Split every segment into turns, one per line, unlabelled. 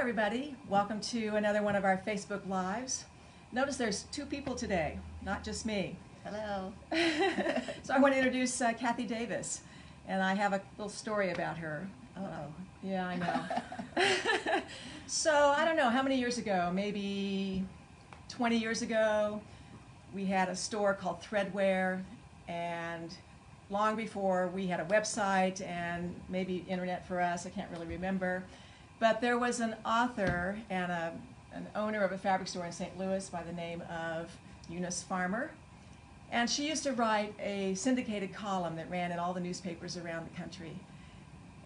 everybody. Welcome to another one of our Facebook Lives. Notice there's two people today, not just me.
Hello.
So I want to introduce Kathy Davis, and I have a little story about her.
Uh-oh.
Yeah, I know. So I don't know, how many years ago, maybe 20 years ago, we had a store called Threadwear, and long before we had a website and maybe internet for us, I can't really remember. But there was an author and an owner of a fabric store in St. Louis by the name of Eunice Farmer. And she used to write a syndicated column that ran in all the newspapers around the country.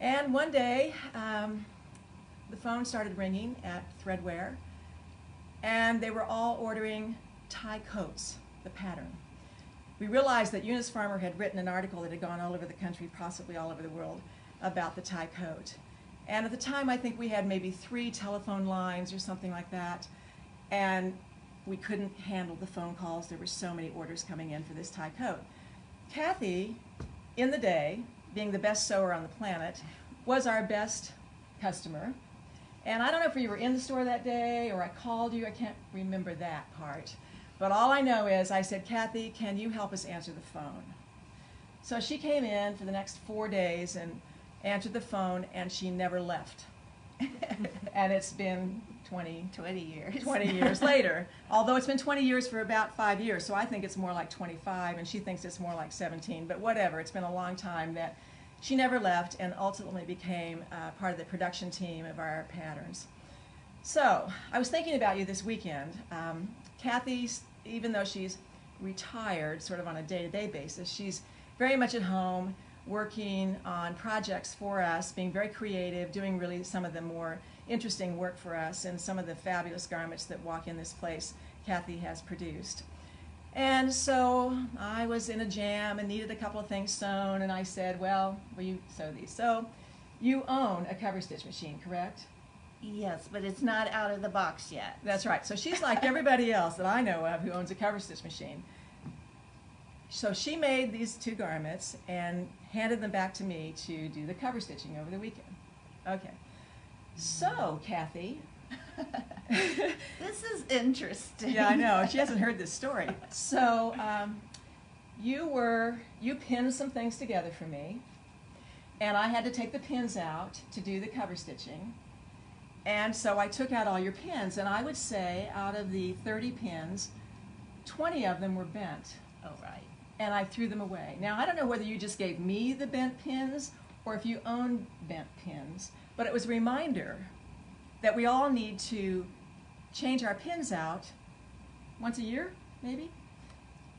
And one day, the phone started ringing at Threadwear, and they were all ordering tie coats, the pattern. We realized that Eunice Farmer had written an article that had gone all over the country, possibly all over the world, about the tie coat. And at the time, I think we had maybe 3 telephone lines or something like that, and we couldn't handle the phone calls. There were so many orders coming in for this tie coat. Kathy, in the day, being the best sewer on the planet, was our best customer. And I don't know if you were in the store that day or I called you. I can't remember that part. But all I know is I said, Kathy, can you help us answer the phone? So she came in for the next 4 days and answered the phone, and she never left. And it's been 20 years later. Although it's been 20 years for about 5 years, so I think it's more like 25, and she thinks it's more like 17. But whatever, it's been a long time that she never left and ultimately became part of the production team of our patterns. So I was thinking about you this weekend. Kathy, even though she's retired sort of on a day-to-day basis, she's very much at home, working on projects for us, being very creative, doing really some of the more interesting work for us, and some of the fabulous garments that walk in this place Kathy has produced. And so I was in a jam and needed a couple of things sewn, and I said, well, will you sew these? So you own a cover stitch machine, correct?
Yes, but it's not out of the box yet.
That's right. So she's like everybody else that I know of who owns a cover stitch machine. So she made these 2 garments and handed them back to me to do the cover stitching over the weekend. Okay. So, Kathy.
This is interesting.
Yeah, I know. She hasn't heard this story. So, you pinned some things together for me, and I had to take the pins out to do the cover stitching. And so I took out all your pins, and I would say out of the 30 pins, 20 of them were bent.
Oh, right.
And I threw them away. Now, I don't know whether you just gave me the bent pins or if you own bent pins, but it was a reminder that we all need to change our pins out once a year, maybe?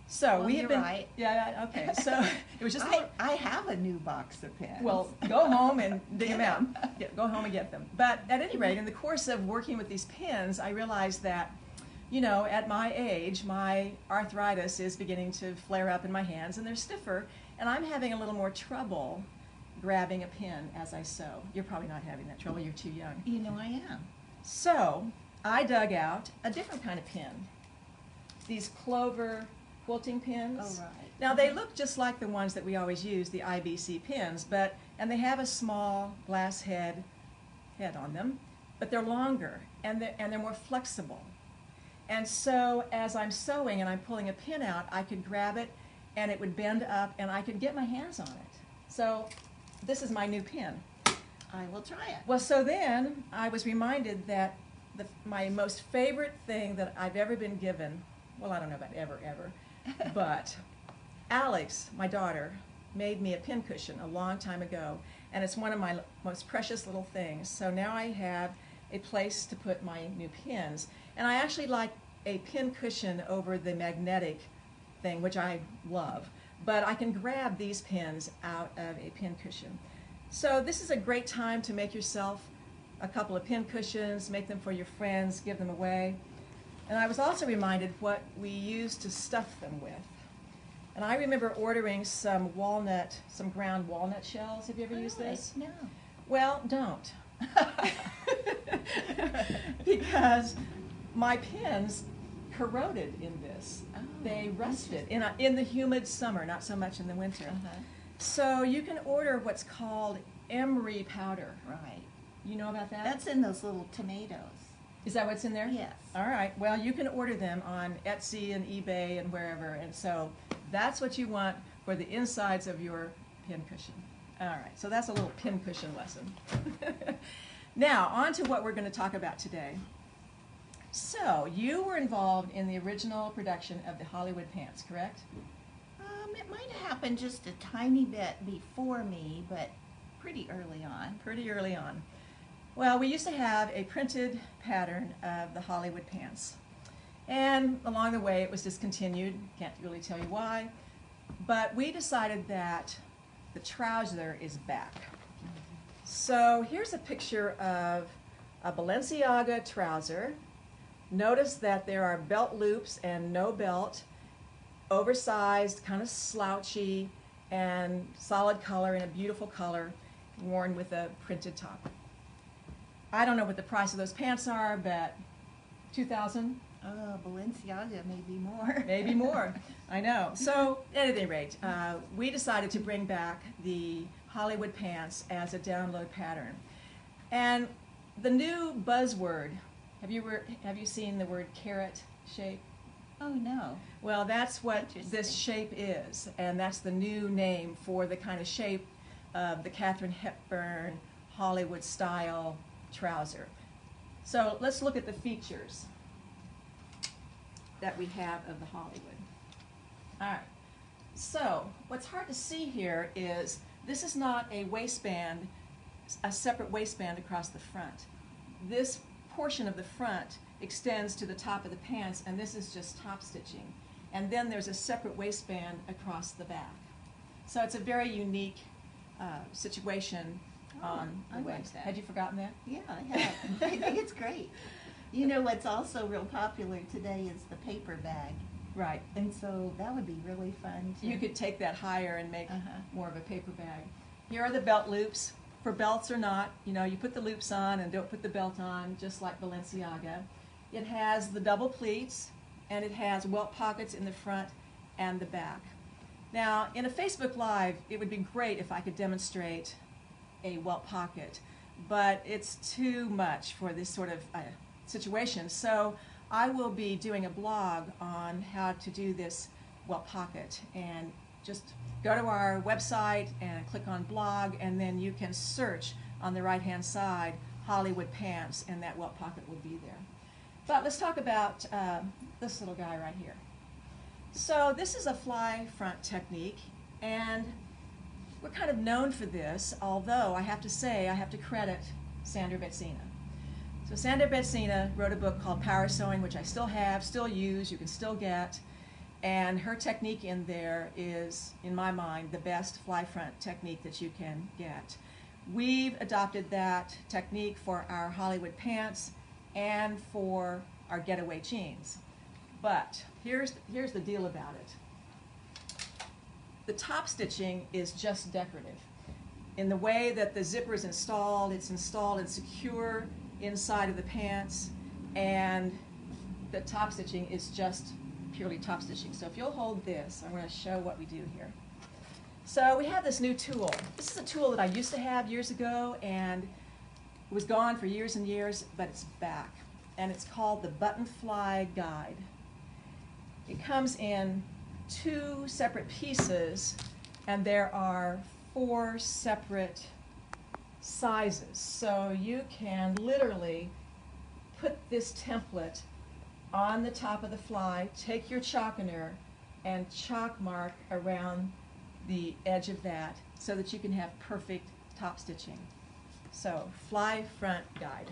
So
well,
we have been,
right.
Yeah, okay. So it was just
I have a new box of pins.
Well, go home and dig them out. Yeah, go home and get them. But at any rate, in the course of working with these pins, I realized that, you know, at my age, my arthritis is beginning to flare up in my hands, and they're stiffer, and I'm having a little more trouble grabbing a pin as I sew. You're probably not having that trouble. You're too young.
You know I am.
So I dug out a different kind of pin. These Clover quilting pins.
Oh, right.
Now they look just like the ones that we always use, the IBC pins, and they have a small glass head on them, but they're longer and they're more flexible. And so as I'm sewing and I'm pulling a pin out, I could grab it and it would bend up and I could get my hands on it. So this is my new pin.
I will try it.
Well, so then I was reminded that my most favorite thing that I've ever been given, well, I don't know about ever, but Alex, my daughter, made me a pin cushion a long time ago, and it's one of my most precious little things. So now I have a place to put my new pins. And I actually like a pin cushion over the magnetic thing, which I love. But I can grab these pins out of a pin cushion. So this is a great time to make yourself a couple of pin cushions, make them for your friends, give them away. And I was also reminded what we used to stuff them with. And I remember ordering some ground walnut shells. Have you ever used this?
No.
Well, don't. Because my pins corroded in this.
Oh,
they rusted in the humid summer, not so much in the winter. So you can order what's called emery powder.
Right.
You know about that?
That's in those little tomatoes.
Is that what's in there?
Yes.
All right. Well, you can order them on Etsy and eBay and wherever. And so that's what you want for the insides of your pincushion. All right. So that's a little pincushion lesson. Now, on to what we're going to talk about today. So, you were involved in the original production of the Hollywood pants, correct?
It might have happened just a tiny bit before me, but pretty early on.
Pretty early on. Well, we used to have a printed pattern of the Hollywood pants. And along the way it was discontinued. Can't really tell you why. But we decided that the trouser is back. So here's a picture of a Balenciaga trouser. Notice that there are belt loops and no belt, oversized, kind of slouchy, and solid color in a beautiful color, worn with a printed top. I don't know what the price of those pants are, but $2,000?
Oh, Balenciaga, maybe more.
Maybe more, I know. So, at any rate, we decided to bring back the Hollywood pants as a download pattern. And the new buzzword, have you seen the word carrot shape?
Oh, no.
Well, that's what this shape is, and that's the new name for the kind of shape of the Katharine Hepburn Hollywood style trouser. So let's look at the features that we have of the Hollywood. All right. So what's hard to see here is this is not a waistband, a separate waistband across the front. This portion of the front extends to the top of the pants, and this is just top stitching. And then there's a separate waistband across the back. So it's a very unique situation on the
I like
waist.
that.
Had you forgotten that?
Yeah, I have. I think it's great. You know what's also real popular today is the paper bag.
Right.
And so that would be really fun to...
You could take that higher and make more of a paper bag. Here are the belt loops. For belts or not, you know, you put the loops on and don't put the belt on, just like Balenciaga. It has the double pleats, and it has welt pockets in the front and the back. Now, in a Facebook Live, it would be great if I could demonstrate a welt pocket, but it's too much for this sort of situation. So I will be doing a blog on how to do this welt pocket, and just go to our website and click on blog, and then you can search on the right hand side Hollywood pants, and that welt pocket will be there. But let's talk about this little guy right here. So this is a fly front technique, and we're kind of known for this, although I have to say I have to credit Sandra Betsina. So Sandra Betsina wrote a book called Power Sewing, which I still have, still use, you can still get, and her technique in there is, in my mind, the best fly front technique that you can get. We've adopted that technique for our Hollywood pants and for our getaway jeans. But here's the deal about it. The top stitching is just decorative. In the way that the zipper is installed, it's installed and secure inside of the pants, and the top stitching is just purely top stitching. So if you'll hold this, I'm going to show what we do here. So we have this new tool. This is a tool that I used to have years ago, and it was gone for years and years, but it's back. And it's called the Button Fly Guide. It comes in 2 separate pieces, and there are 4 separate sizes. So you can literally put this template on the top of the fly, take your chalkener, and chalk mark around the edge of that so that you can have perfect top stitching. So, fly front guide.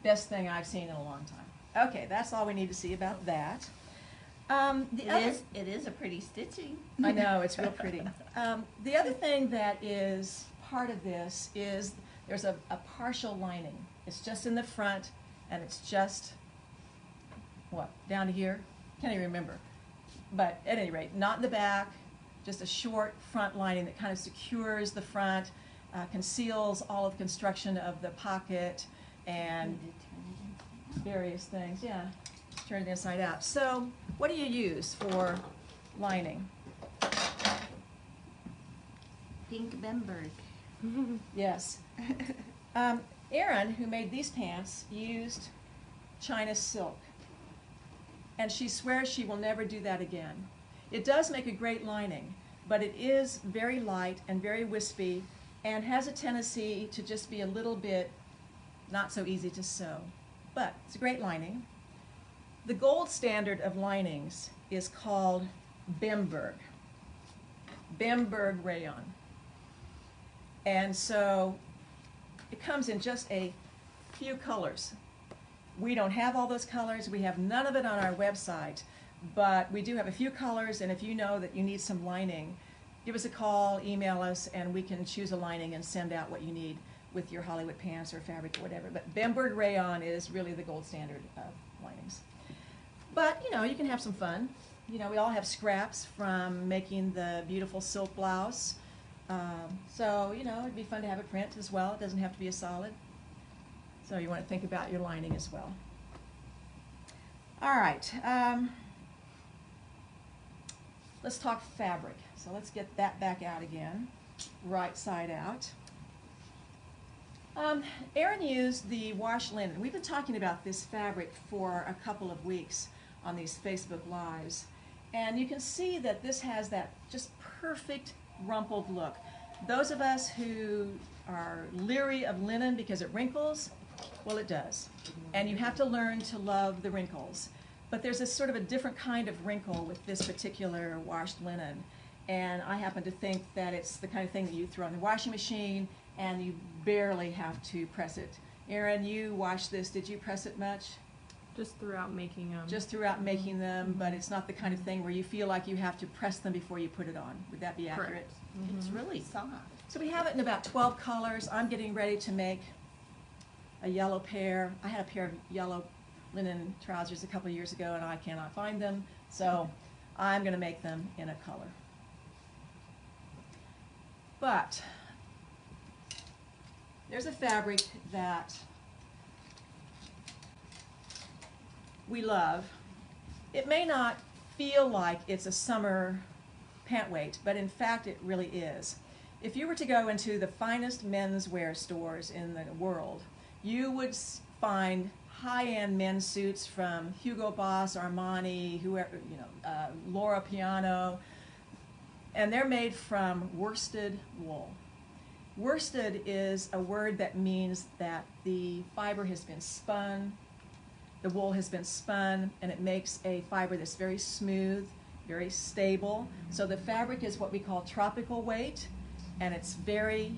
Best thing I've seen in a long time. Okay, that's all we need to see about that.
It is a pretty stitching.
I know, it's real pretty. The other thing that is part of this is there's a partial lining. It's just in the front, and it's just, what, down to here? Can't even remember. But at any rate, not in the back, just a short front lining that kind of secures the front, conceals all of the construction of the pocket and various things. Yeah, just turn it inside out. So what do you use for lining?
Pink Bemberg.
Yes. Erin, who made these pants, used China silk, and she swears she will never do that again. It does make a great lining, but it is very light and very wispy and has a tendency to just be a little bit not so easy to sew. But it's a great lining. The gold standard of linings is called Bemberg rayon. And so it comes in just a few colors. We don't have all those colors. We have none of it on our website, but we do have a few colors, and if you know that you need some lining, give us a call, email us, and we can choose a lining and send out what you need with your Hollywood pants or fabric or whatever. But Bemberg rayon is really the gold standard of linings. But, you know, you can have some fun. You know, we all have scraps from making the beautiful silk blouse. So, you know, it'd be fun to have a print as well. It doesn't have to be a solid. So you want to think about your lining as well. All right. Let's talk fabric. So let's get that back out again, right side out. Erin used the wash linen. We've been talking about this fabric for a couple of weeks on these Facebook Lives. And you can see that this has that just perfect rumpled look. Those of us who are leery of linen because it wrinkles, well, it does. And you have to learn to love the wrinkles. But there's a sort of a different kind of wrinkle with this particular washed linen. And I happen to think that it's the kind of thing that you throw in the washing machine and you barely have to press it. Erin, you washed this. Did you press it much?
Just throughout making them.
Just throughout making them, but it's not the kind of thing where you feel like you have to press them before you put it on. Would that be accurate?
Correct.
It's really soft.
So we have it in about 12 colors. I'm getting ready to make a yellow pair. I had a pair of yellow linen trousers a couple of years ago and I cannot find them, so I'm going to make them in a color. But there's a fabric that we love. It may not feel like it's a summer pant weight, but in fact it really is. If you were to go into the finest menswear stores in the world, you would find high-end men's suits from Hugo Boss, Armani, whoever, you know, Laura Piano, and they're made from worsted wool. Worsted is a word that means that the fiber has been spun, the wool has been spun, and it makes a fiber that's very smooth, very stable. So the fabric is what we call tropical weight, and it's very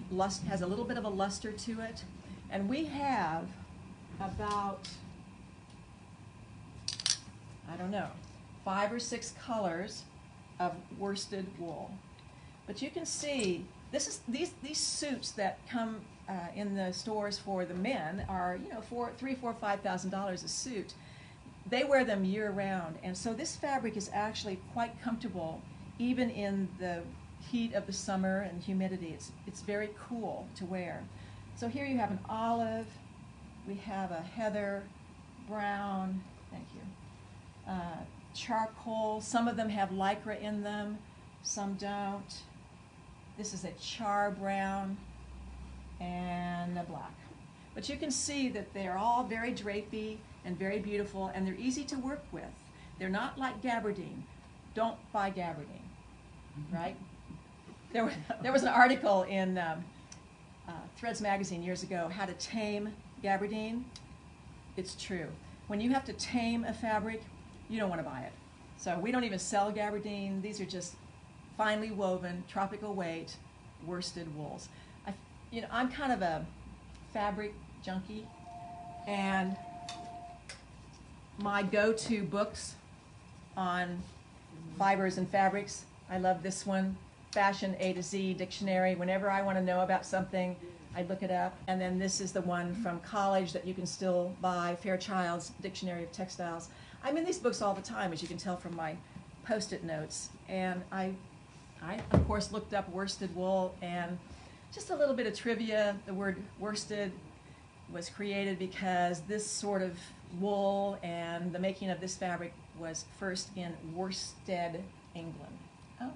has a little bit of a luster to it. And we have about, I don't know, 5 or 6 colors of worsted wool. But you can see these suits that come in the stores for the men are, you know, $3,000, $4,000, $5,000 a suit. They wear them year round, and so this fabric is actually quite comfortable even in the heat of the summer and humidity. It's very cool to wear. So here you have an olive, we have a heather, brown, thank you, charcoal. Some of them have lycra in them, some don't. This is a char brown and a black. But you can see that they're all very drapey and very beautiful, and they're easy to work with. They're not like gabardine. Don't buy gabardine, right? There was an article in Threads magazine years ago, how to tame gabardine. It's true. When you have to tame a fabric, you don't want to buy it. So we don't even sell gabardine. These are just finely woven, tropical weight, worsted wools. I'm kind of a fabric junkie, and my go-to books on fibers and fabrics, I love this one, Fashion A to Z Dictionary. Whenever I want to know about something, I look it up. And then this is the one from college that you can still buy, Fairchild's Dictionary of Textiles. I'm in these books all the time, as you can tell from my Post-it notes. And I of course, looked up worsted wool, and just a little bit of trivia. The word worsted was created because this sort of wool and the making of this fabric was first in Worsted, England. Oh,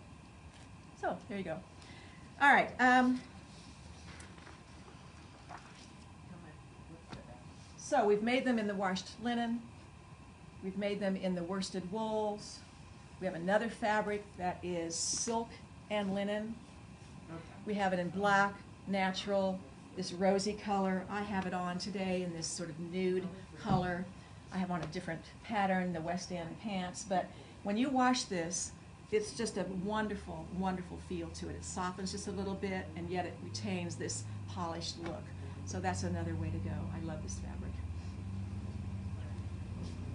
so there you go. All right. So we've made them in the washed linen. We've made them in the worsted wools. We have another fabric that is silk and linen. We have it in black, natural, this rosy color. I have it on today in this sort of nude color. I have on a different pattern, the West End pants, but when you wash this, it's just a wonderful, wonderful feel to it. It softens just a little bit, and yet it retains this polished look. So that's another way to go. I love this fabric.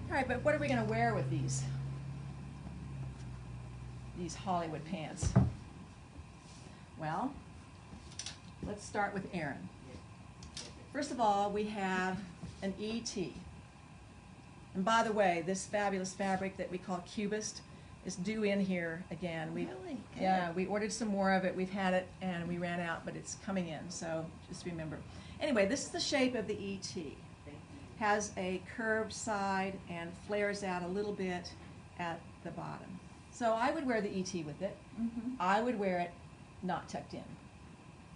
All right, but what are we going to wear with these Hollywood pants? Well, let's start with Erin. First of all, we have an ET. And by the way, this fabulous fabric that we call Cubist is due in here again.
Really? Good.
Yeah, we ordered some more of it. We've had it and we ran out, but it's coming in, so just remember. Anyway, this is the shape of the ET. Has a curved side and flares out a little bit at the bottom. So I would wear the ET with it.
Mm-hmm.
I would wear it not tucked in.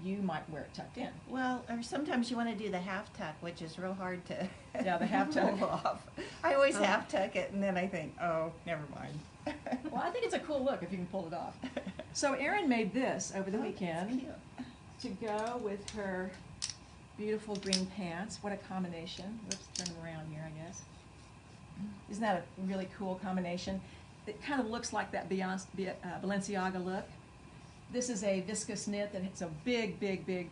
You might wear it tucked in.
Well, or sometimes you want to do the half tuck, which is real hard to
Yeah, the half tuck.
pull off. I always half tuck it, and then I think, oh, never mind.
Well, I think it's a cool look if you can pull it off. So Erin made this over the weekend to go with her beautiful green pants. What a combination. Let's turn them around here, I guess. Isn't that a really cool combination? It kind of looks like that Balenciaga look. This is a viscose knit, and it's a big, big, big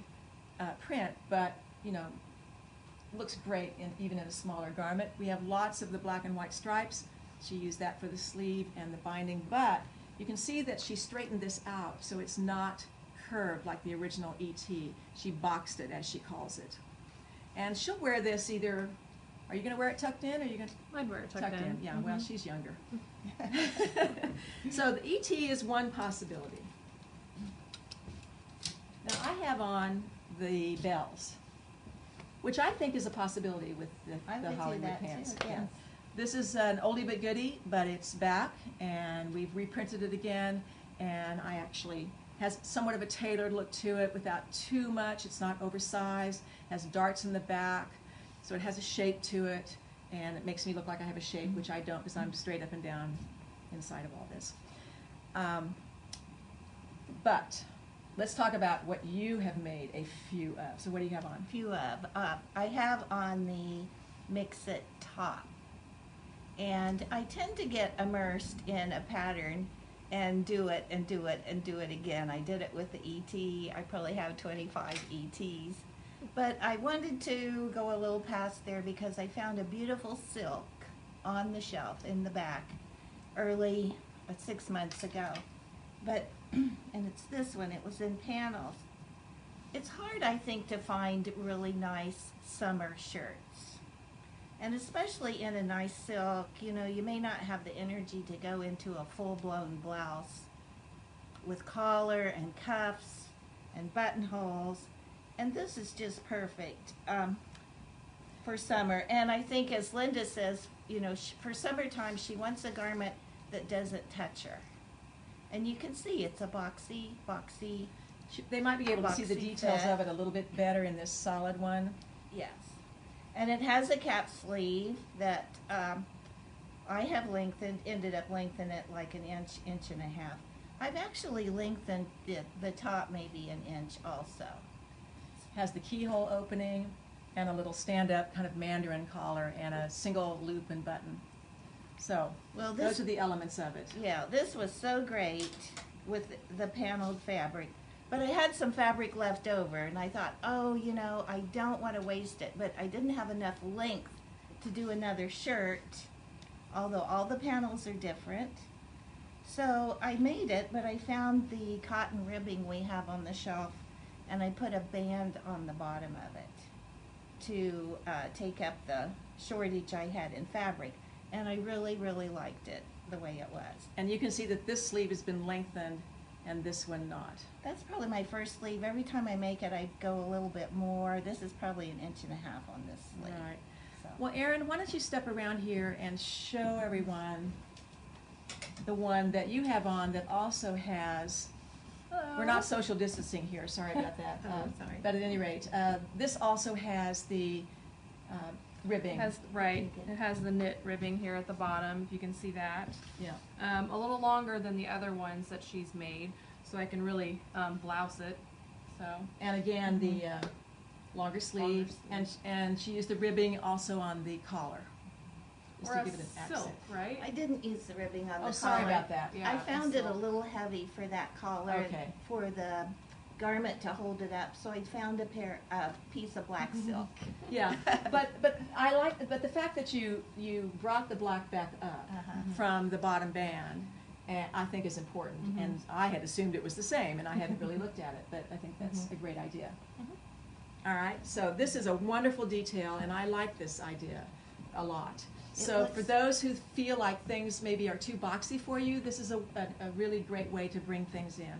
print, but, you know, looks great even in a smaller garment. We have lots of the black and white stripes. She used that for the sleeve and the binding, but you can see that she straightened this out so it's not curved like the original ET. She boxed it, as she calls it. And she'll wear this either, are you going to wear it tucked in, or are you going to?
I'd wear it tucked in.
Yeah,
Mm-hmm.
well, she's younger. So the ET is one possibility. Now I have on the bells, which I think is a possibility with
I
the
would do
Hollywood
that
pants.
too,
Yeah.
yes.
This is an oldie but goodie, but it's back, and we've reprinted it again, and I actually has somewhat of a tailored look to it without too much. It's not oversized, has darts in the back, so it has a shape to it, and it makes me look like I have a shape, which I don't because I'm straight up and down inside of all this. But let's talk about what you have made a few of. So what do you have on?
Few of. I have on the MixIt top. And I tend to get immersed in a pattern and do it and do it and do it again. I did it with the ET. I probably have 25 ETs. But I wanted to go a little past there because I found a beautiful silk on the shelf in the back early, 6 months ago. But, and it's this one, it was in panels. It's hard, I think, to find really nice summer shirts. And especially in a nice silk, you know, you may not have the energy to go into a full-blown blouse with collar and cuffs and buttonholes. And this is just perfect for summer. And I think, as Linda says, you know, for summertime, she wants a garment that doesn't touch her. And you can see it's a boxy.
They might be able to see the
Boxy
details
fit.
of it a little bit better in this solid one.
Yes. And it has a cap sleeve that I have ended up lengthening it like an inch, inch and a half. I've actually lengthened the top maybe an inch also.
Has the keyhole opening and a little stand-up kind of mandarin collar and a single loop and button. So
Well,
those are the elements of it.
Yeah, this was so great with the paneled fabric. But I had some fabric left over, and I thought, oh, you know, I don't want to waste it. But I didn't have enough length to do another shirt, although all the panels are different. So I made it, but I found the cotton ribbing we have on the shelf, and I put a band on the bottom of it to take up the shortage I had in fabric. And I really, really liked it the way it was.
And you can see that this sleeve has been lengthened and this one not.
That's probably my first sleeve. Every time I make it, I go a little bit more. This is probably an inch and a half on this sleeve.
Right.
So.
Well, Erin, why don't you step around here and show everyone the one that you have on that also has, we're not social distancing here, sorry about that.
Oh, sorry.
But at any rate, this also has the ribbing.
It has the knit ribbing here at the bottom, if you can see that.
Yeah.
A little longer than the other ones that she's made, so I can really blouse it. So.
And again, the longer sleeve, and she used the ribbing also on the collar. Just
Or
to
a
give it an
silk,
accent.
right?
I didn't use the ribbing on the collar.
Oh, sorry about that.
Yeah,
I found
a
it a
silk.
little heavy for that collar,
Okay.
for the garment to hold it up, so I found a piece of black silk.
Yeah, but I like, but the fact that you brought the black back up from the bottom band, I think is important. And I had assumed it was the same, and I hadn't really looked at it, but I think that's a great idea. All right, so this is a wonderful detail, and I like this idea a lot. So for those who feel like things maybe are too boxy for you, this is a really great way to bring things in.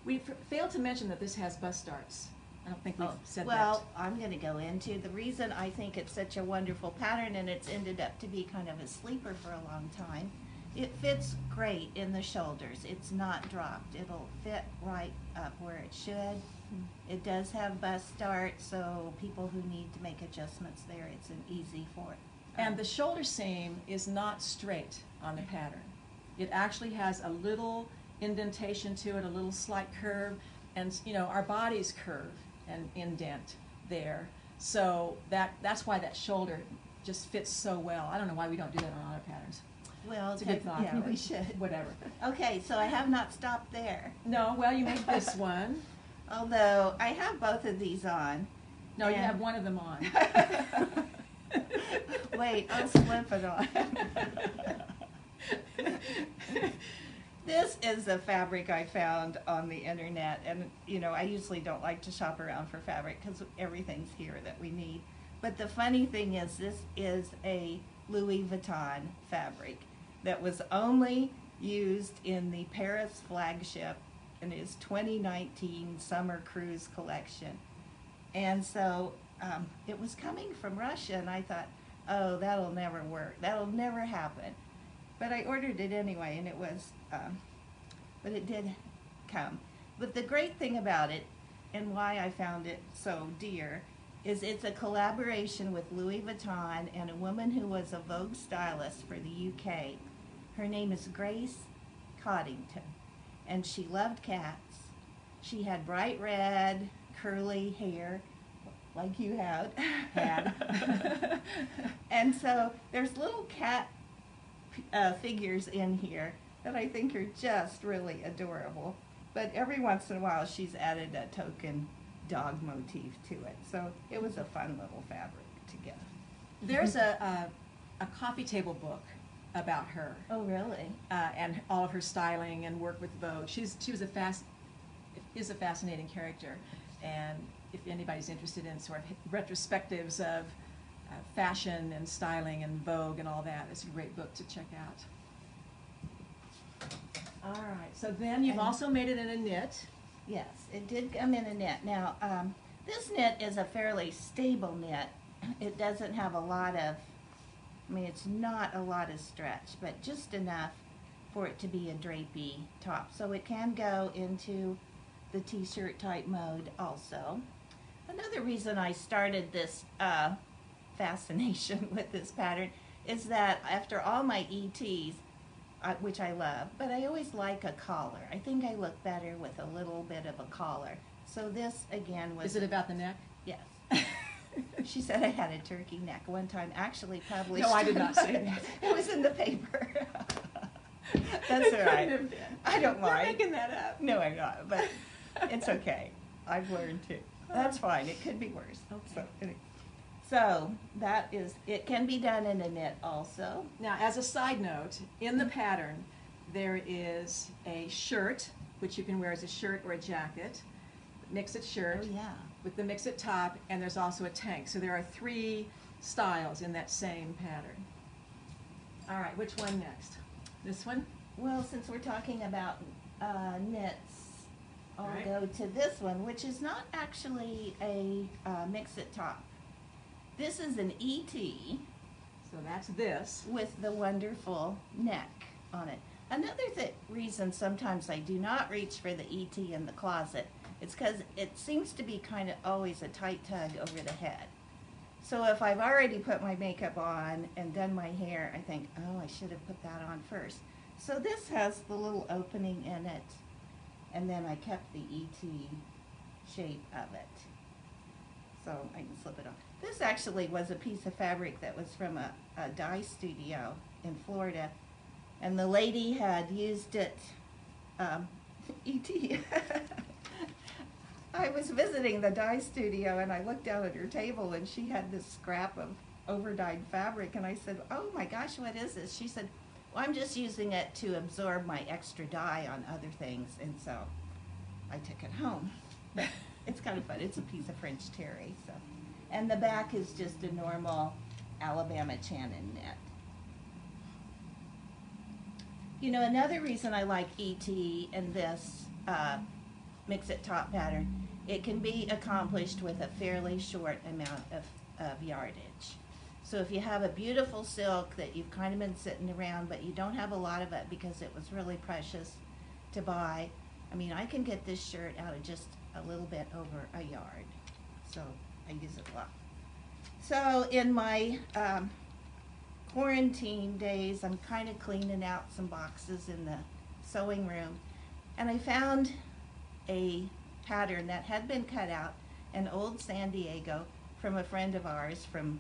We failed to mention that this has bust darts. I don't think we've said
Well, I'm going to go into the reason I think it's such a wonderful pattern, and it's ended up to be kind of a sleeper for a long time. It fits great in the shoulders. It's not dropped. It'll fit right up where it should. It does have bust darts, so people who need to make adjustments there, it's an easy for it.
And the shoulder seam is not straight on the pattern. It actually has a little indentation to it, a little slight curve, and you know, our bodies curve and indent there. So that's why that shoulder just fits so well. I don't know why we don't do that on other patterns.
Well,
It's a good thought.
yeah, we should.
Whatever.
Okay, so I have not stopped there.
No, well, you made this one.
Although I have both of these on.
No, you
And-
have one of them on.
Wait, I'll slip it on. This is the fabric I found on the internet, and you know, I usually don't like to shop around for fabric because everything's here that we need. But the funny thing is, this is a Louis Vuitton fabric that was only used in the Paris flagship in his 2019 summer cruise collection. And so it was coming from Russia, and I thought, oh, that'll never work. That'll never happen. But I ordered it anyway, and it was, but it did come. But the great thing about it, and why I found it so dear, is it's a collaboration with Louis Vuitton and a woman who was a Vogue stylist for the UK. Her name is Grace Coddington, and she loved cats. She had bright red, curly hair, like you had. And so there's little cat figures in here that I think are just really adorable. But every once in a while she's added a token dog motif to it. So it was a fun little fabric to get.
There's a coffee table book about her.
Oh, really?
And all of her styling and work with Vogue. She is a fascinating character, and if anybody's interested in sort of retrospectives of fashion and styling and Vogue and all that, it's a great book to check out. All right, so then you've also made it in a knit.
Yes, it did come in a knit. Now, this knit is a fairly stable knit. It doesn't have a lot of, I mean, it's not a lot of stretch, but just enough for it to be a drapey top. So it can go into the t-shirt type mode also. Another reason I started this fascination with this pattern is that after all my ETs, which I love, but I always like a collar. I think I look better with a little bit of a collar. So this again was...
Is it about the neck?
Yes. She said I had a turkey neck one time, actually published.
No, I did not say that.
It was in the paper. That's all right. I don't mind.
You're making that up.
No, I'm not, but it's okay. I've learned too. That's fine. It could be worse.
Okay.
So that is, it can be done in a knit also.
Now, as a side note, in the pattern, there is a shirt, which you can wear as a shirt or a jacket, MixIt shirt,
Oh, yeah.
with the MixIt top, and there's also a tank. So there are 3 styles in that same pattern. All right, which one next? This one?
Well, since we're talking about knits, I'll
Right.
go to this one, which is not actually a MixIt top. This is an ET
So that's this.
with the wonderful neck on it. Another reason sometimes I do not reach for the ET in the closet is because it seems to be kind of always a tight tug over the head. So if I've already put my makeup on and done my hair, I think, oh, I should have put that on first. So this has the little opening in it, and then I kept the ET shape of it. So I can slip it on. This actually was a piece of fabric that was from a dye studio in Florida, and the lady had used it, ET. I was visiting the dye studio and I looked down at her table and she had this scrap of over-dyed fabric, and I said, oh my gosh, what is this? She said, well, I'm just using it to absorb my extra dye on other things, and so I took it home. It's kind of fun. It's a piece of French terry. So, and the back is just a normal Alabama Channon knit. You know, another reason I like ET and this MixIt top pattern, it can be accomplished with a fairly short amount of yardage. So if you have a beautiful silk that you've kind of been sitting around, but you don't have a lot of it because it was really precious to buy, I mean, I can get this shirt out of just a little bit over a yard. So I use it a lot. So in my quarantine days, I'm kind of cleaning out some boxes in the sewing room, and I found a pattern that had been cut out, an old San Diego from a friend of ours from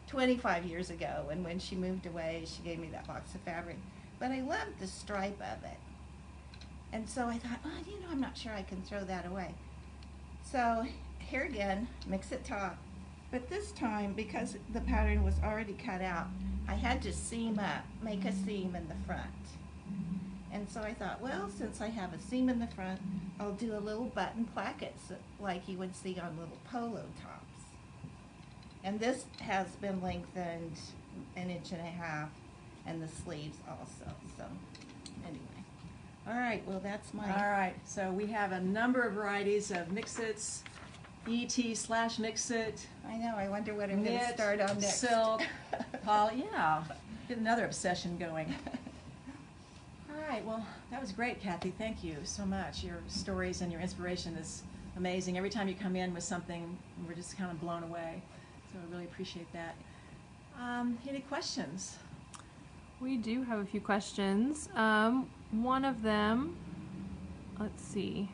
25 years ago, and when she moved away, she gave me that box of fabric. But I loved the stripe of it. And so I thought, oh, you know, I'm not sure I can throw that away. So here again, MixIt top. But this time, because the pattern was already cut out, I had to seam up, make a seam in the front. And so I thought, well, since I have a seam in the front, I'll do a little button plackets like you would see on little polo tops. And this has been lengthened 1.5 inches, and the sleeves also. So anyway. All right, well, that's my...
All right, so we have a number of varieties of MixIts, ET/MixIt.
I know, I wonder what I'm going to
knit,
start on next.
silk, poly, yeah, get another obsession going. All right, well, that was great, Kathy. Thank you so much. Your stories and your inspiration is amazing. Every time you come in with something, we're just kind of blown away. So I really appreciate that. Any questions?
We do have a few questions. One of them, let's see.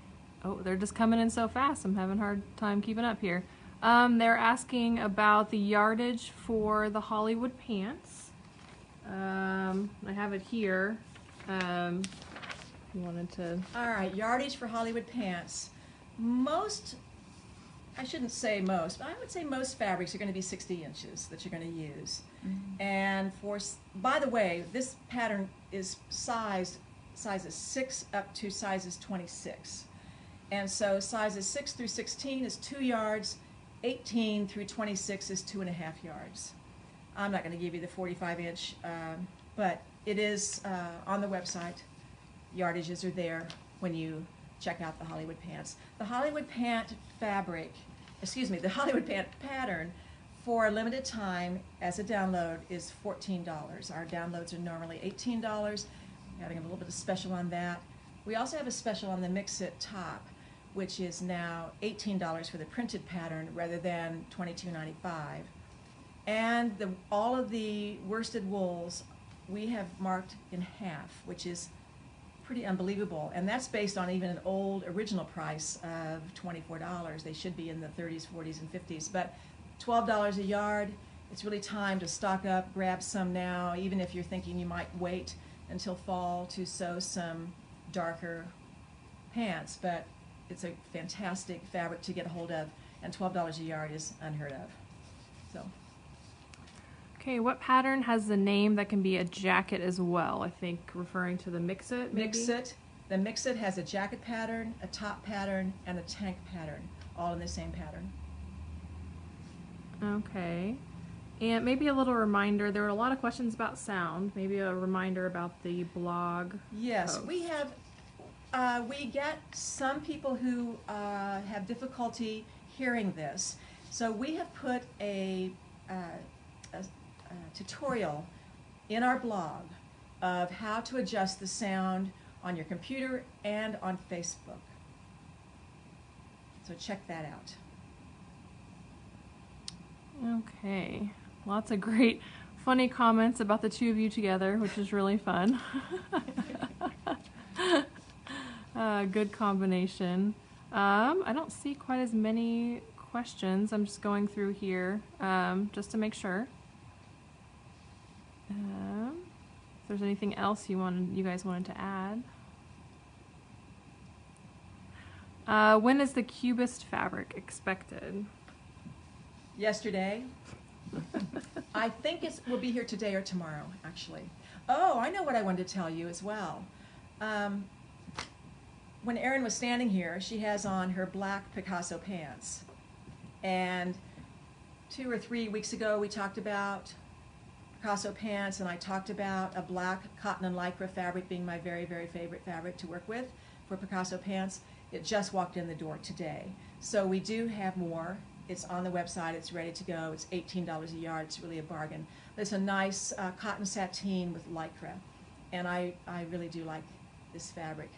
Oh, they're just coming in so fast. I'm having a hard time keeping up here. They're asking about the yardage for the Hollywood pants. I have it here. You wanted to...
All right, yardage for Hollywood pants. Most, I shouldn't say most, but I would say most fabrics are going to be 60 inches that you're going to use. Mm-hmm. And for, by the way, this pattern is sizes 6 up to sizes 26. And so sizes 6 through 16 is 2 yards, 18 through 26 is 2.5 yards. I'm not going to give you the 45-inch, but it is on the website. Yardages are there when you check out the Hollywood pants. The Hollywood pant fabric, excuse me, the Hollywood pant pattern for a limited time as a download is $14. Our downloads are normally $18. Adding a little bit of special on that. We also have a special on the MixIt top, which is now $18 for the printed pattern rather than $22.95. And all of the worsted wools we have marked in half, which is pretty unbelievable. And that's based on even an old original price of $24. They should be in the 30s, 40s, and 50s. But $12 a yard, it's really time to stock up, grab some now, even if you're thinking you might wait until fall to sew some darker pants. But it's a fantastic fabric to get a hold of, and $12 a yard is unheard of. So.
Okay, what pattern has the name that can be a jacket as well? I think referring to the MixIt, maybe?
MixIt. The MixIt has a jacket pattern, a top pattern, and a tank pattern, all in the same pattern.
Okay. And maybe a little reminder, there were a lot of questions about sound. Maybe a reminder about the blog.
Yes,
post.
we have, we get some people who have difficulty hearing this. So we have put a tutorial in our blog of how to adjust the sound on your computer and on Facebook. So check that out.
Okay. Lots of great, funny comments about the two of you together, which is really fun. Good combination. I don't see quite as many questions. I'm just going through here just to make sure. If there's anything else you guys wanted to add. When is the cubist fabric expected?
Yesterday. I think it will be here today or tomorrow, actually. Oh, I know what I wanted to tell you as well. When Erin was standing here, she has on her black Picasso pants. And 2 or 3 weeks ago, we talked about Picasso pants, and I talked about a black cotton and lycra fabric being my very, very favorite fabric to work with for Picasso pants. It just walked in the door today. So we do have more. It's on the website. It's ready to go. It's $18 a yard. It's really a bargain. But it's a nice cotton sateen with lycra. And I really do like this fabric.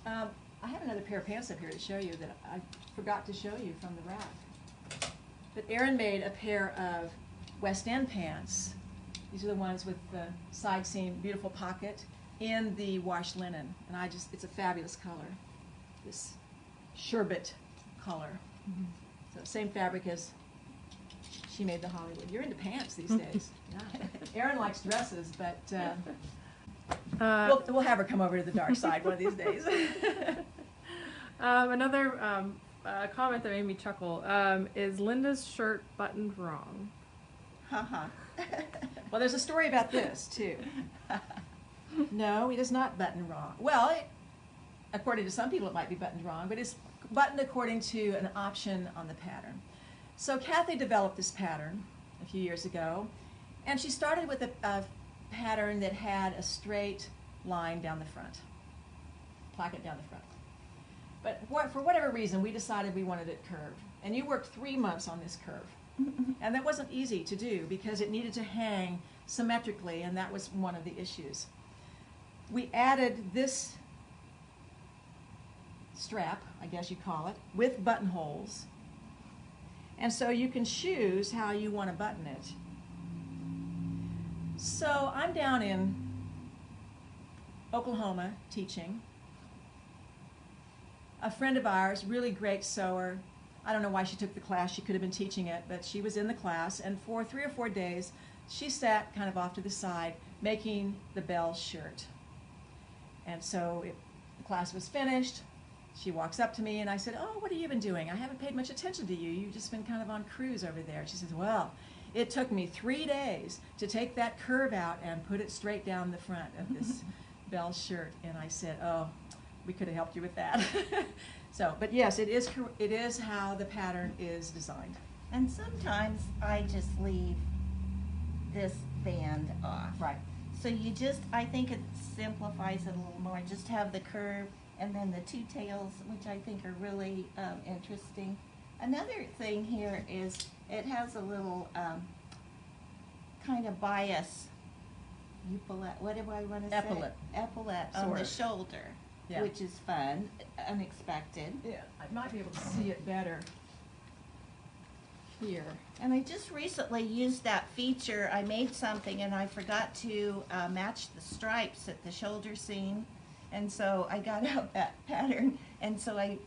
I have another pair of pants up here to show you that I forgot to show you from the rack. But Erin made a pair of West End pants. These are the ones with the side seam, beautiful pocket, in the washed linen. And it's a fabulous color. This sherbet color. Mm-hmm. So same fabric as she made the Hollywood. You're into pants these days. Yeah. Erin likes dresses, but we'll have her come over to the dark side one of these days.
Another comment that made me chuckle is Linda's shirt buttoned wrong.
Well, there's a story about this, too. No, it is not buttoned wrong. Well, according to some people, it might be buttoned wrong, but it's buttoned according to an option on the pattern. So Kathy developed this pattern a few years ago, and she started with a pattern that had a straight line down the front, placket down the front. But for whatever reason, we decided we wanted it curved. And you worked 3 months on this curve. And that wasn't easy to do because it needed to hang symmetrically, and that was one of the issues. We added this strap, I guess you call it, with buttonholes. And so you can choose how you want to button it. So I'm down in Oklahoma teaching. A friend of ours, really great sewer, I don't know why she took the class, she could have been teaching it, but she was in the class, and for 3 or 4 days, she sat kind of off to the side making the Belle's shirt. And so the class was finished. She walks up to me and I said, "Oh, what have you been doing? I haven't paid much attention to you. You've just been kind of on cruise over there." She says, "Well, it took me 3 days to take that curve out and put it straight down the front of this Belle's shirt." And I said, "Oh, we could have helped you with that." So, but yes, it is how the pattern is designed.
And sometimes I just leave this band off.
Right.
So I think it simplifies it a little more. Just have the curve and then the 2 tails, which I think are really interesting. Another thing here is it has a little kind of bias, epaulette, what do I want to say? Epaulette on the shoulder, yeah, which is fun, unexpected.
Yeah, I might be able to see it better here.
And I just recently used that feature. I made something and I forgot to match the stripes at the shoulder seam. And so I got out that pattern, and so I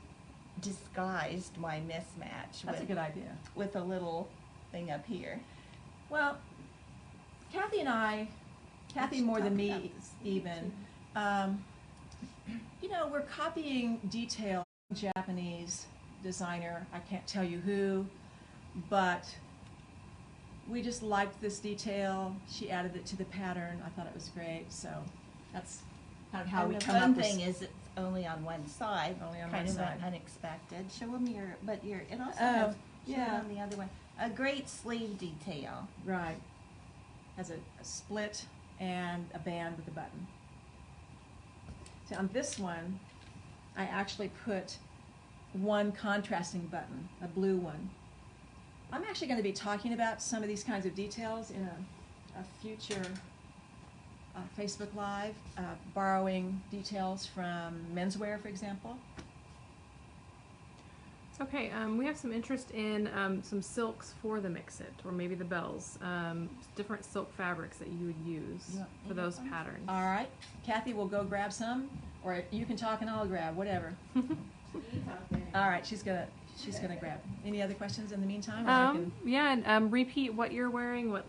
disguised my mismatch.
That's a good idea.
With a little thing up here.
Well, Kathy and I, Kathy more than me even, you know, we're copying detail from a Japanese designer. I can't tell you who, but we just liked this detail. She added it to the pattern. I thought it was great, so that's kind of how we come up with.
The fun thing is it's only on one side,
only on
kind
one
of
side.
Unexpected. Show them it also has,
yeah,
on the other one, a great sleeve detail.
Right. Has a split and a band with a button. So on this one, I actually put one contrasting button, a blue one. I'm actually going to be talking about some of these kinds of details in a future Facebook Live, borrowing details from menswear, for example.
Okay, we have some interest in some silks for the MixIt, or maybe the bells. Different silk fabrics that you would use for those patterns.
All right, Kathy will go grab some, or you can talk and I'll grab, whatever. All right, she's gonna grab. Any other questions in the meantime? Or I can...
Yeah, and repeat what you're wearing, what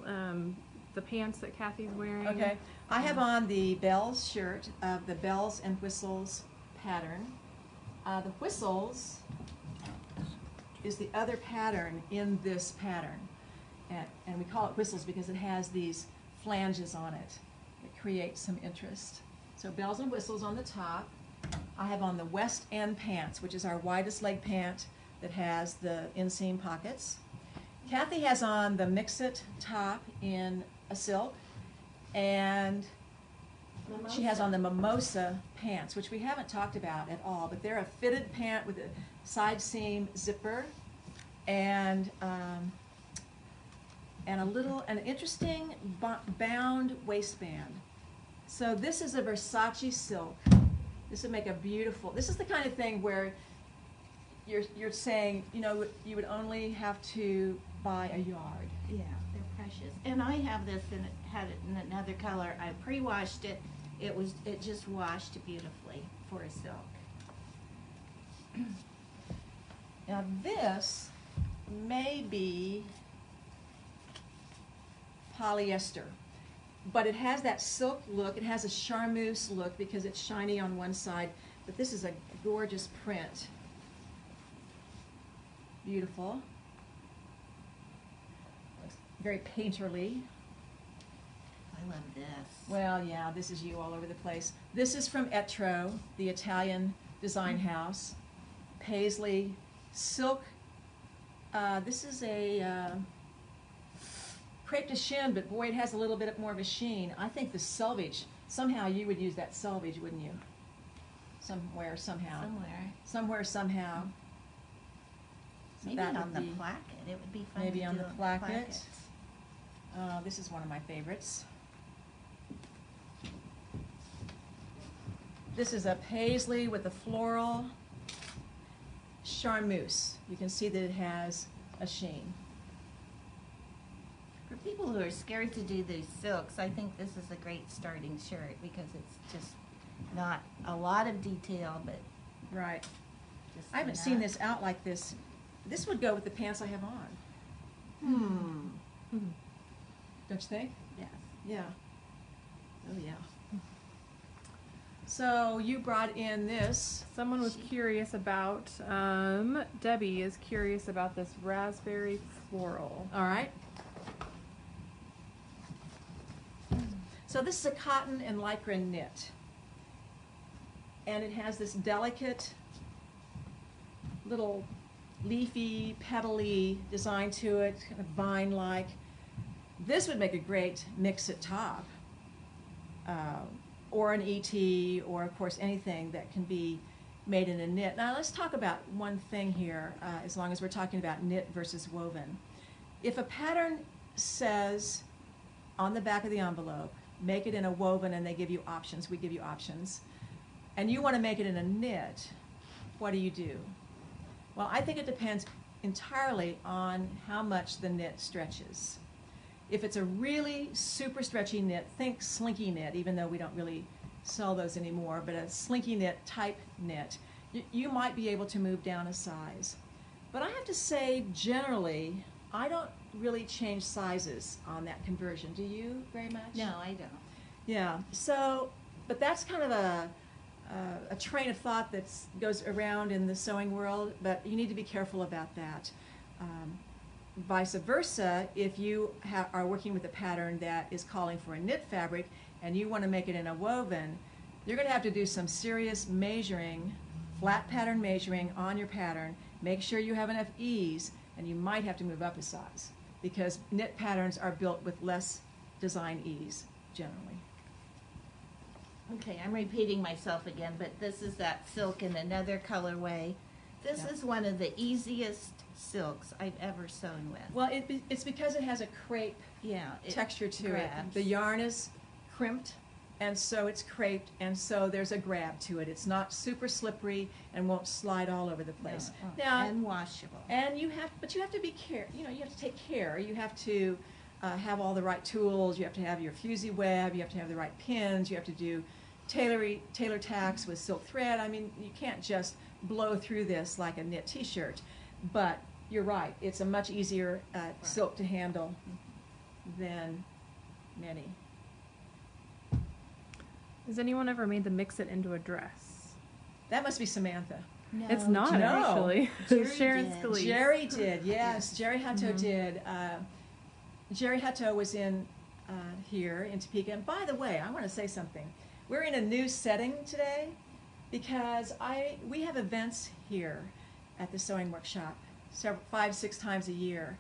the pants that Kathy's wearing.
Okay, I have on the bells shirt of the bells and whistles pattern. The whistles is the other pattern in this pattern, and we call it whistles because it has these flanges on it that create some interest. So bells and whistles on the top. I have on the West End pants, which is our widest leg pant that has the inseam pockets. Kathy has on the MixIt top in a silk, and she has on the mimosa pants, which we haven't talked about at all, but they're a fitted pant with a side seam zipper and an interesting bound waistband. So this is a Versace silk. This would make a beautiful, this is the kind of thing where you're saying, you know, you would only have to buy a yard.
Yeah, they're precious. And I have this and it had it in another color. I pre-washed it. It just washed beautifully for a silk.
Now this may be polyester, but it has that silk look. It has a charmeuse look because it's shiny on one side, but this is a gorgeous print. Beautiful. Looks very painterly.
I love this.
Well, yeah, this is you all over the place. This is from Etro, the Italian design house. Paisley silk. This is a crepe de chine, but boy, it has a little bit more of a sheen. I think the selvage, somehow you would use that selvage, wouldn't you? Somewhere, somehow. Somewhere, somehow. So
maybe on the placket. It would be fun
maybe
to
on
do
the placket.
plackets.
This is one of my favorites. This is a paisley with a floral charmeuse. You can see that it has a sheen.
For people who are scared to do these silks, I think this is a great starting shirt because it's just not a lot of detail, but
Right.
just
I haven't
enough.
seen this out like this. This would go with the pants I have on. Don't you think?
Yes.
Yeah. Oh, yeah. So you brought in this.
Someone was curious about, Debbie is curious about this raspberry floral.
All right. So this is a cotton and lycra knit. And it has this delicate little leafy, petally design to it, kind of vine-like. This would make a great MixIt top, or an ET, or of course anything that can be made in a knit. Now let's talk about one thing here, as long as we're talking about knit versus woven. If a pattern says on the back of the envelope, make it in a woven, and they give you options, we give you options, and you want to make it in a knit, what do? Well, I think it depends entirely on how much the knit stretches. If it's a really super stretchy knit, think slinky knit, even though we don't really sell those anymore, but a slinky knit type knit, you might be able to move down a size. But I have to say, generally, I don't really change sizes on that conversion. Do you very much?
No, I don't.
Yeah, so, but that's kind of a train of thought that goes around in the sewing world, but you need to be careful about that. Vice versa, if you are working with a pattern that is calling for a knit fabric and you want to make it in a woven, you're going to have to do some serious measuring, flat pattern measuring on your pattern. Make sure you have enough ease, and you might have to move up a size because knit patterns are built with less design ease generally.
Okay, I'm repeating myself again, but this is that silk in another colorway. This
Yeah.
is one of the easiest silks I've ever sewn with.
Well, it's because it has a crepe
Yeah, it
texture to
grabs.
it. The yarn is crimped and so it's creped, and so there's a grab to it. It's not super slippery and won't slide all over the place. Now,
and washable.
and you have to be you have to take care. You have to have all the right tools. You have to have your fusee web. You have to have the right pins. You have to do tailor tacks with silk thread. I mean, you can't just blow through this like a knit t-shirt. But you're right. It's a much easier silk to handle than many.
Has anyone ever made the MixIt into a dress?
That must be Samantha.
No,
It's not
No.
actually.
Jerry
Sharon
did.
Scalise.
Jerry did, yes. Jerry Hutto
Mhm.
did. Jerry Hutto was in here in Topeka. And by the way, I want to say something. We're in a new setting today because we have events here at the sewing workshop 5-6 times a year.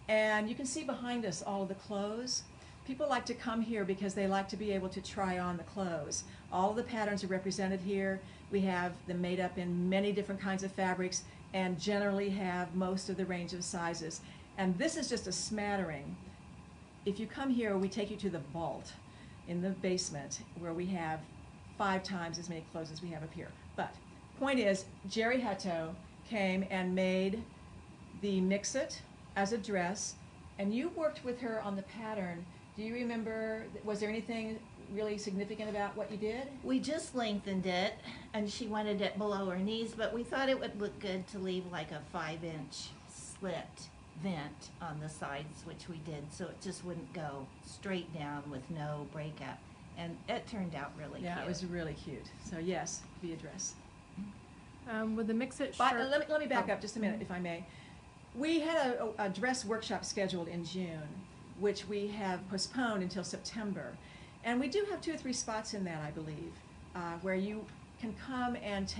And you can see behind us all of the clothes. People like to come here because they like to be able to try on the clothes. All of the patterns are represented here. We have them made up in many different kinds of fabrics and generally have most of the range of sizes. And this is just a smattering. If you come here, we take you to the vault in the basement where we have 5 times as many clothes as we have up here. But point is, Jerry Hutto came and made the MixIt as a dress, and you worked with her on the pattern. Do you remember, was there anything really significant about what you did?
We just lengthened it, and she wanted it below her knees, but we thought it would look good to leave like a 5-inch slit vent on the sides, which we did, so it just wouldn't go straight down with no breakup. And it turned out really
Yeah,
cute.
it was really cute. So yes, be a dress.
With the MixIt
But
shirt.
let me back up just a minute, if I may. We had a dress workshop scheduled in June, which we have postponed until September. And we do have 2 or 3 spots in that, I believe, where you can come and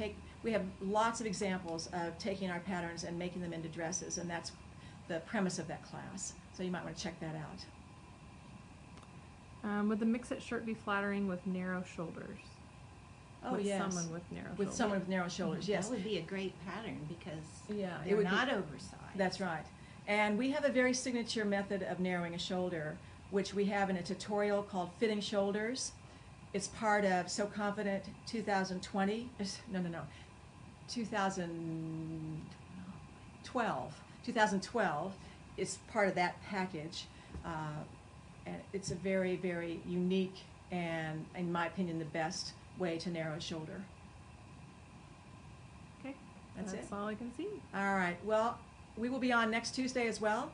we have lots of examples of taking our patterns and making them into dresses, and that's the premise of that class. So you might want to check that out.
Would the MixIt shirt be flattering with narrow shoulders?
Oh,
with
yes.
someone with narrow
With
shoulders.
someone with narrow shoulders, yes.
That would be a great pattern because
Yeah, it
they're
would be-
not oversized.
That's right. And we have a very signature method of narrowing a shoulder, which we have in a tutorial called Fitting Shoulders. It's part of So Confident 2020. 2012. It's part of that package. And it's a very, very unique and, in my opinion, the best way to narrow a shoulder.
Okay.
That's it.
all I can see.
All right. Well, we will be on next Tuesday as well,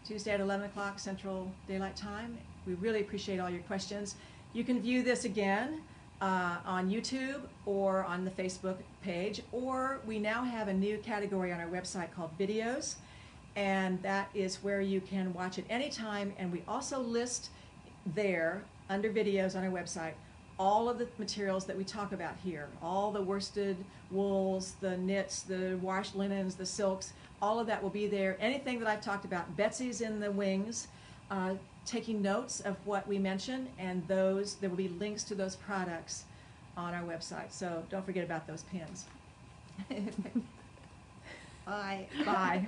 Tuesday at 11 o'clock Central Daylight Time. We really appreciate all your questions. You can view this again on YouTube or on the Facebook page, or we now have a new category on our website called Videos, and that is where you can watch it anytime, and we also list there, under Videos on our website, all of the materials that we talk about here, all the worsted wools, the knits, the washed linens, the silks, all of that will be there. Anything that I've talked about, Betsy's in the wings, taking notes of what we mentioned, and there will be links to those products on our website. So don't forget about those pins.
Bye.
Bye.